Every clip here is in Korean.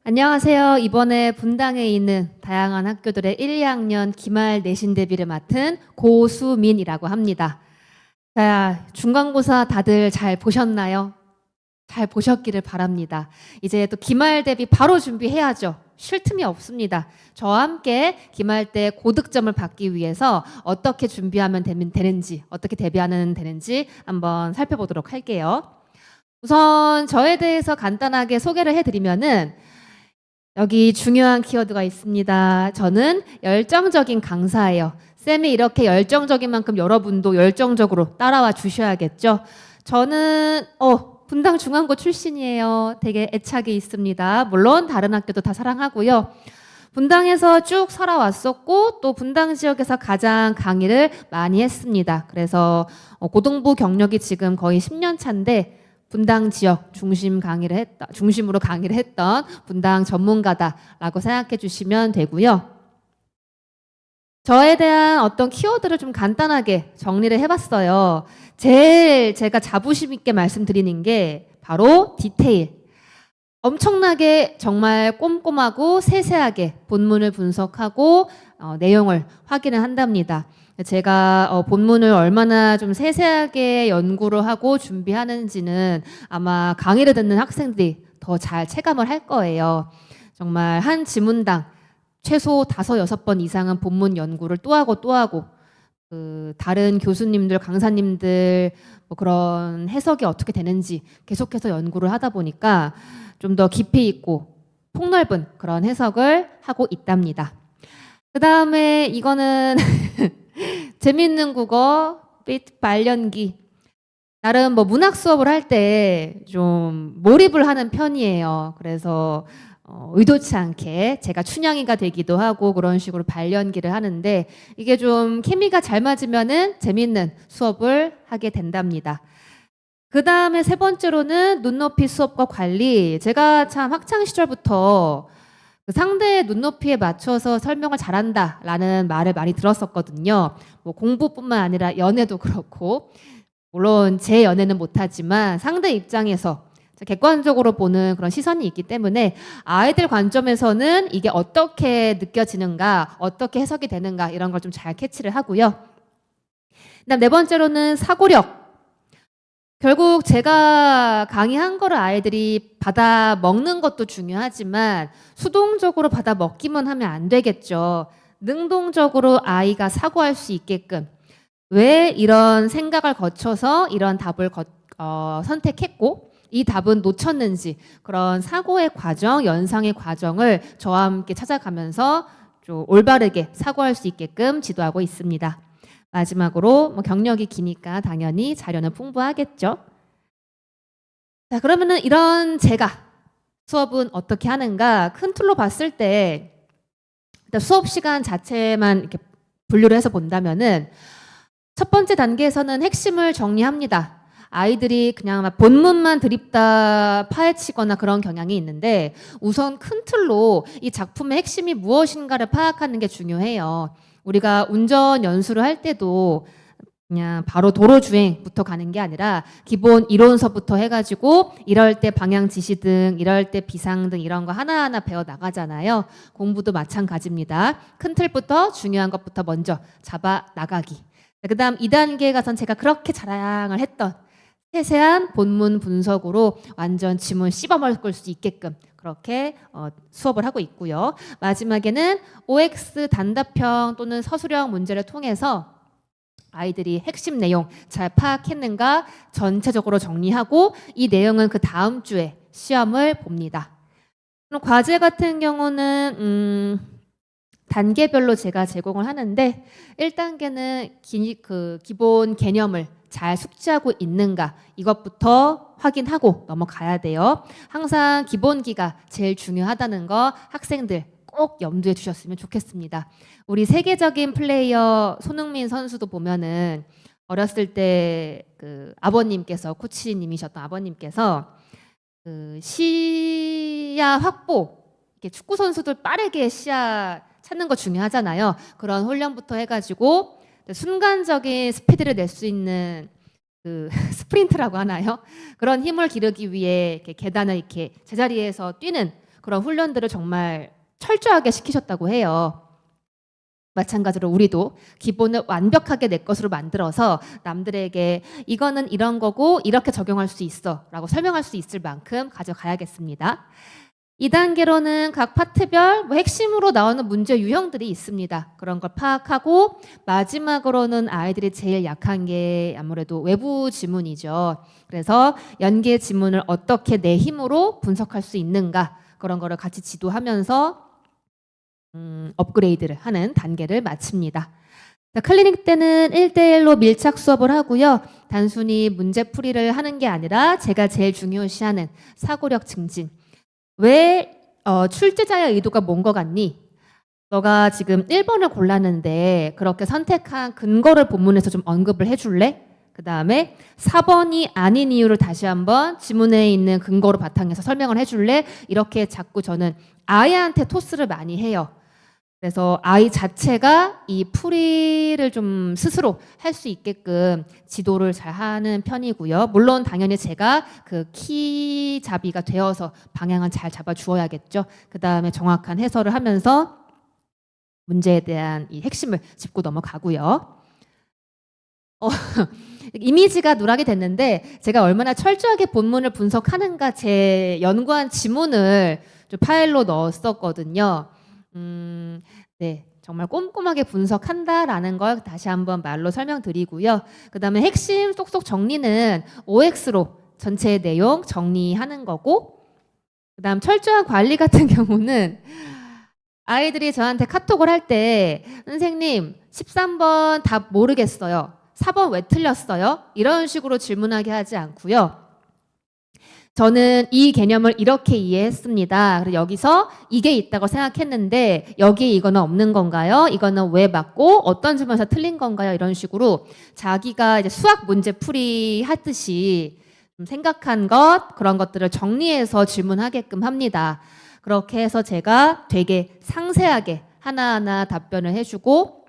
안녕하세요. 이번에 분당에 있는 다양한 학교들의 1, 2학년 기말 내신 대비를 맡은 고수민이라고 합니다. 자, 중간고사 다들 잘 보셨나요? 잘 보셨기를 바랍니다. 이제 또 기말 대비 바로 준비해야죠. 쉴 틈이 없습니다. 저와 함께 기말 때 고득점을 받기 위해서 어떻게 준비하면 되는지, 어떻게 대비하면 되는지 한번 살펴보도록 할게요. 우선 저에 대해서 간단하게 소개를 해드리면은 여기 중요한 키워드가 있습니다. 저는 열정적인 강사예요. 쌤이 이렇게 열정적인 만큼 여러분도 열정적으로 따라와 주셔야겠죠. 저는 분당 중앙고 출신이에요. 되게 애착이 있습니다. 물론 다른 학교도 다 사랑하고요. 분당에서 쭉 살아왔었고 또 분당 지역에서 가장 강의를 많이 했습니다. 그래서 고등부 경력이 지금 거의 10년 차인데 분당 지역 중심으로 강의를 했던 분당 전문가다라고 생각해 주시면 되고요. 저에 대한 어떤 키워드를 좀 간단하게 정리를 해봤어요. 제일 제가 자부심 있게 말씀드리는 게 바로 디테일. 엄청나게 정말 꼼꼼하고 세세하게 본문을 분석하고 내용을 확인을 한답니다. 제가 본문을 얼마나 좀 세세하게 연구를 하고 준비하는지는 아마 강의를 듣는 학생들이 더 잘 체감을 할 거예요. 정말 한 지문당 최소 5, 6번 이상은 본문 연구를 또 하고 다른 교수님들, 강사님들 뭐 그런 해석이 어떻게 되는지 계속해서 연구를 하다 보니까 좀 더 깊이 있고 폭넓은 그런 해석을 하고 있답니다. 그 다음에 이거는 재밌는 국어, 발연기. 나름 뭐 문학 수업을 할 때 좀 몰입을 하는 편이에요. 그래서 의도치 않게 제가 춘향이가 되기도 하고 그런 식으로 발연기를 하는데 이게 좀 케미가 잘 맞으면은 재밌는 수업을 하게 된답니다. 그 다음에 세 번째로는 눈높이 수업과 관리. 제가 참 학창 시절부터 상대의 눈높이에 맞춰서 설명을 잘한다라는 말을 많이 들었었거든요. 뭐 공부뿐만 아니라 연애도 그렇고 물론 제 연애는 못하지만 상대 입장에서 객관적으로 보는 그런 시선이 있기 때문에 아이들 관점에서는 이게 어떻게 느껴지는가, 어떻게 해석이 되는가 이런 걸 좀 잘 캐치를 하고요. 그다음 네 번째로는 사고력. 결국 제가 강의한 거를 아이들이 받아 먹는 것도 중요하지만 수동적으로 받아 먹기만 하면 안 되겠죠. 능동적으로 아이가 사고할 수 있게끔 왜 이런 생각을 거쳐서 이런 답을 선택했고 이 답은 놓쳤는지 그런 사고의 과정, 연상의 과정을 저와 함께 찾아가면서 좀 올바르게 사고할 수 있게끔 지도하고 있습니다. 마지막으로 뭐 경력이 기니까 당연히 자료는 풍부하겠죠. 자, 그러면은 이런 제가 수업은 어떻게 하는가 큰 틀로 봤을 때 일단 수업 시간 자체만 이렇게 분류를 해서 본다면은 첫 번째 단계에서는 핵심을 정리합니다. 아이들이 그냥 본문만 드립다 파헤치거나 그런 경향이 있는데 우선 큰 틀로 이 작품의 핵심이 무엇인가를 파악하는 게 중요해요. 우리가 운전 연수를 할 때도 그냥 바로 도로 주행부터 가는 게 아니라 기본 이론서부터 해가지고 이럴 때 방향 지시등, 이럴 때 비상등 이런 거 하나하나 배워 나가잖아요. 공부도 마찬가지입니다. 큰 틀부터 중요한 것부터 먼저 잡아 나가기. 그 다음 2단계에 가선 제가 그렇게 자랑을 했던 세세한 본문 분석으로 완전 지문 씹어먹을 수 있게끔 그렇게 수업을 하고 있고요. 마지막에는 OX 단답형 또는 서술형 문제를 통해서 아이들이 핵심 내용 잘 파악했는가 전체적으로 정리하고 이 내용은 그 다음 주에 시험을 봅니다. 그럼 과제 같은 경우는 단계별로 제가 제공을 하는데 1단계는 기본 개념을 잘 숙지하고 있는가 이것부터 확인하고 넘어가야 돼요. 항상 기본기가 제일 중요하다는 거 학생들 꼭 염두에 두셨으면 좋겠습니다. 우리 세계적인 플레이어 손흥민 선수도 보면은 어렸을 때 그 아버님께서 코치님이셨던 아버님께서 그 시야 확보 이렇게 축구 선수들 빠르게 시야 찾는 거 중요하잖아요. 그런 훈련부터 해가지고 순간적인 스피드를 낼 수 있는 그 스프린트라고 하나요? 그런 힘을 기르기 위해 이렇게 계단을 이렇게 제자리에서 뛰는 그런 훈련들을 정말 철저하게 시키셨다고 해요. 마찬가지로 우리도 기본을 완벽하게 내 것으로 만들어서 남들에게 이거는 이런 거고 이렇게 적용할 수 있어 라고 설명할 수 있을 만큼 가져가야겠습니다. 2단계로는 각 파트별 핵심으로 나오는 문제 유형들이 있습니다. 그런 걸 파악하고 마지막으로는 아이들이 제일 약한 게 아무래도 외부 지문이죠. 그래서 연계 지문을 어떻게 내 힘으로 분석할 수 있는가 그런 거를 같이 지도하면서 업그레이드를 하는 단계를 마칩니다. 자, 클리닉 때는 1대1로 밀착 수업을 하고요. 단순히 문제풀이를 하는 게 아니라 제가 제일 중요시하는 사고력 증진. 왜 출제자의 의도가 뭔 것 같니? 너가 지금 1번을 골랐는데 그렇게 선택한 근거를 본문에서 좀 언급을 해줄래? 그 다음에 4번이 아닌 이유를 다시 한번 지문에 있는 근거로 바탕에서 설명을 해줄래? 이렇게 자꾸 저는 아이한테 토스를 많이 해요. 그래서 아이 자체가 이 풀이를 좀 스스로 할 수 있게끔 지도를 잘 하는 편이고요. 물론 당연히 제가 그 키잡이가 되어서 방향은 잘 잡아 주어야겠죠. 그 다음에 정확한 해설을 하면서 문제에 대한 이 핵심을 짚고 넘어가고요. 이미지가 누락이 됐는데 제가 얼마나 철저하게 본문을 분석하는가 제 연구한 지문을 좀 파일로 넣었었거든요. 네, 정말 꼼꼼하게 분석한다라는 걸 다시 한번 말로 설명드리고요. 그 다음에 핵심 쏙쏙 정리는 OX로 전체 내용 정리하는 거고, 그 다음 철저한 관리 같은 경우는 아이들이 저한테 카톡을 할 때 선생님 13번 답 모르겠어요. 4번 왜 틀렸어요? 이런 식으로 질문하게 하지 않고요. 저는 이 개념을 이렇게 이해했습니다. 그래서 여기서 이게 있다고 생각했는데 여기에 이거는 없는 건가요? 이거는 왜 맞고 어떤 점에서 틀린 건가요? 이런 식으로 자기가 이제 수학 문제 풀이 하듯이 좀 생각한 것 그런 것들을 정리해서 질문하게끔 합니다. 그렇게 해서 제가 되게 상세하게 하나하나 답변을 해주고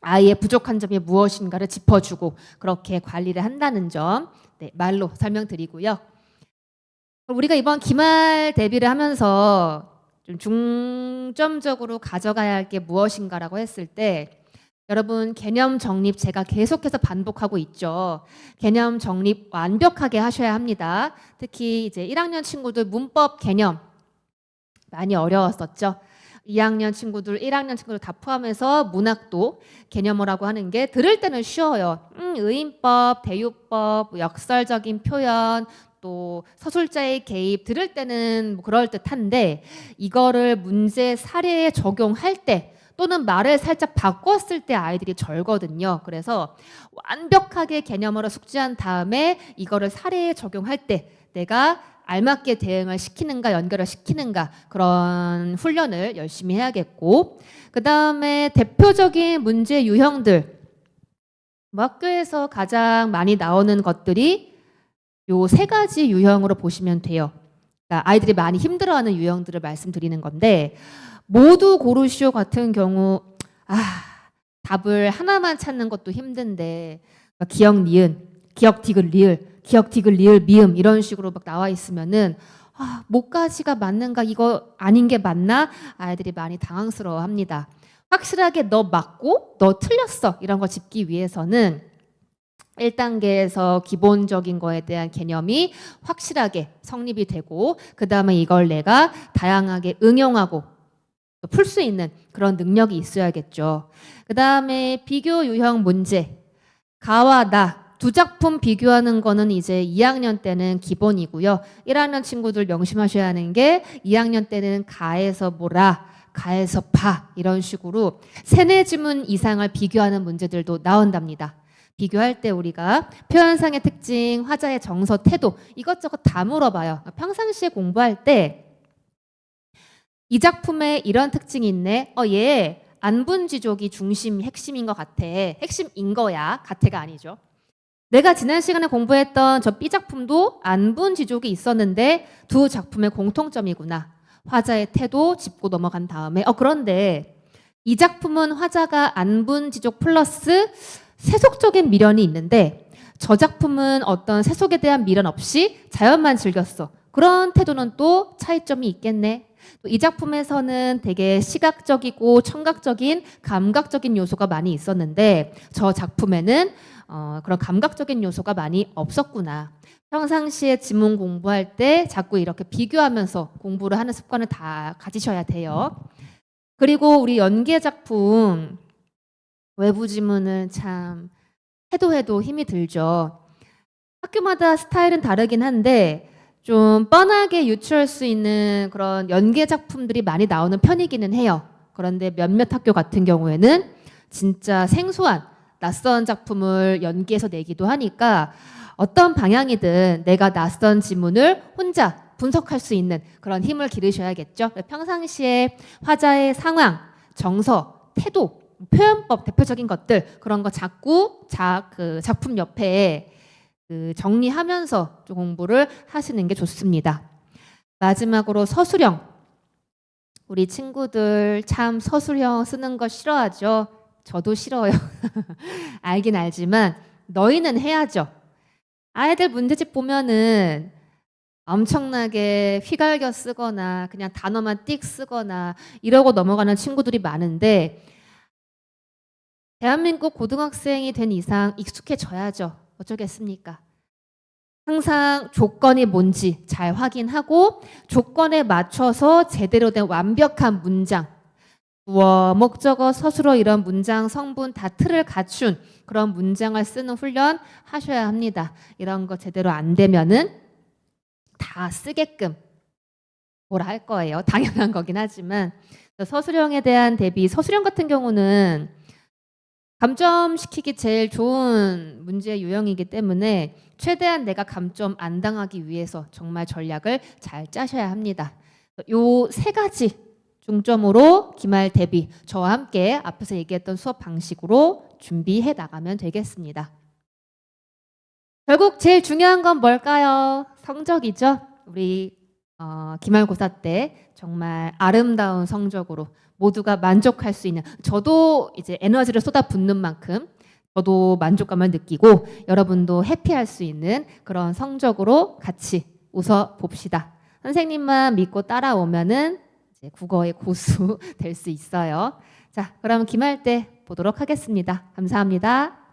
아이의 부족한 점이 무엇인가를 짚어주고 그렇게 관리를 한다는 점 네, 말로 설명드리고요. 우리가 이번 기말 대비를 하면서 좀 중점적으로 가져가야 할 게 무엇인가라고 했을 때 여러분 개념 정립 제가 계속해서 반복하고 있죠. 개념 정립 완벽하게 하셔야 합니다. 특히 이제 1학년 친구들 문법 개념 많이 어려웠었죠. 2학년 친구들, 1학년 친구들 다 포함해서 문학도 개념어라고 하는 게 들을 때는 쉬워요. 의인법, 대유법, 역설적인 표현, 또 서술자의 개입 들을 때는 뭐 그럴듯한데 이거를 문제 사례에 적용할 때 또는 말을 살짝 바꿨을 때 아이들이 절거든요. 그래서 완벽하게 개념어로 숙지한 다음에 이거를 사례에 적용할 때 내가 알맞게 대응을 시키는가 연결을 시키는가 그런 훈련을 열심히 해야겠고 그 다음에 대표적인 문제 유형들 뭐 학교에서 가장 많이 나오는 것들이 요 3가지 유형으로 보시면 돼요. 그러니까 아이들이 많이 힘들어하는 유형들을 말씀드리는 건데 모두 고르시오 같은 경우 답을 하나만 찾는 것도 힘든데 기억 니은, 기억 디귿 리을, 기억 디귿 리을 미음 이런 식으로 막 나와 있으면은 뭐까지가 맞는가 이거 아닌 게 맞나 아이들이 많이 당황스러워합니다. 확실하게 너 맞고 너 틀렸어 이런 거 짚기 위해서는 1단계에서 기본적인 거에 대한 개념이 확실하게 성립이 되고 그 다음에 이걸 내가 다양하게 응용하고 풀 수 있는 그런 능력이 있어야겠죠. 그 다음에 비교 유형 문제 가와 나 두 작품 비교하는 거는 이제 2학년 때는 기본이고요. 1학년 친구들 명심하셔야 하는 게 2학년 때는 가에서 뭐라 가에서 파 이런 식으로 3-4지문 이상을 비교하는 문제들도 나온답니다. 비교할 때 우리가 표현상의 특징, 화자의 정서, 태도 이것저것 다 물어봐요. 평상시에 공부할 때 이 작품에 이런 특징이 있네. 얘 안분지족이 중심 핵심인 것 같아. 핵심인 거야. 같아가 아니죠. 내가 지난 시간에 공부했던 저 B 작품도 안분지족이 있었는데 두 작품의 공통점이구나. 화자의 태도 짚고 넘어간 다음에 그런데 이 작품은 화자가 안분지족 플러스 세속적인 미련이 있는데 저 작품은 어떤 세속에 대한 미련 없이 자연만 즐겼어. 그런 태도는 또 차이점이 있겠네. 또 이 작품에서는 되게 시각적이고 청각적인 감각적인 요소가 많이 있었는데 저 작품에는 그런 감각적인 요소가 많이 없었구나. 평상시에 지문 공부할 때 자꾸 이렇게 비교하면서 공부를 하는 습관을 다 가지셔야 돼요. 그리고 우리 연기의 작품 외부 지문은 참 해도 힘이 들죠. 학교마다 스타일은 다르긴 한데 좀 뻔하게 유추할 수 있는 그런 연계 작품들이 많이 나오는 편이기는 해요. 그런데 몇몇 학교 같은 경우에는 진짜 생소한 낯선 작품을 연기해서 내기도 하니까 어떤 방향이든 내가 낯선 지문을 혼자 분석할 수 있는 그런 힘을 기르셔야겠죠. 평상시에 화자의 상황, 정서, 태도, 표현법 대표적인 것들 그런 거 자꾸 그 작품 옆에 정리하면서 좀 공부를 하시는 게 좋습니다. 마지막으로 서술형. 우리 친구들 참 서술형 쓰는 거 싫어하죠. 저도 싫어요. 알긴 알지만 너희는 해야죠. 아이들 문제집 보면은 엄청나게 휘갈겨 쓰거나 그냥 단어만 띡 쓰거나 이러고 넘어가는 친구들이 많은데 대한민국 고등학생이 된 이상 익숙해져야죠. 어쩌겠습니까? 항상 조건이 뭔지 잘 확인하고 조건에 맞춰서 제대로 된 완벽한 문장, 주어, 목적어, 서술어 이런 문장 성분 다 틀을 갖춘 그런 문장을 쓰는 훈련 하셔야 합니다. 이런 거 제대로 안 되면은 다 쓰게끔 뭐라 할 거예요. 당연한 거긴 하지만 서술형에 대한 대비, 서술형 같은 경우는 감점시키기 제일 좋은 문제 유형이기 때문에 최대한 내가 감점 안 당하기 위해서 정말 전략을 잘 짜셔야 합니다. 요 세 가지 중점으로 기말 대비 저와 함께 앞에서 얘기했던 수업 방식으로 준비해 나가면 되겠습니다. 결국 제일 중요한 건 뭘까요? 성적이죠. 우리 기말고사 때 정말 아름다운 성적으로 모두가 만족할 수 있는, 저도 이제 에너지를 쏟아붓는 만큼 저도 만족감을 느끼고 여러분도 해피할 수 있는 그런 성적으로 같이 웃어 봅시다. 선생님만 믿고 따라오면은 이제 국어의 고수 될 수 있어요. 자, 그럼 기말 때 보도록 하겠습니다. 감사합니다.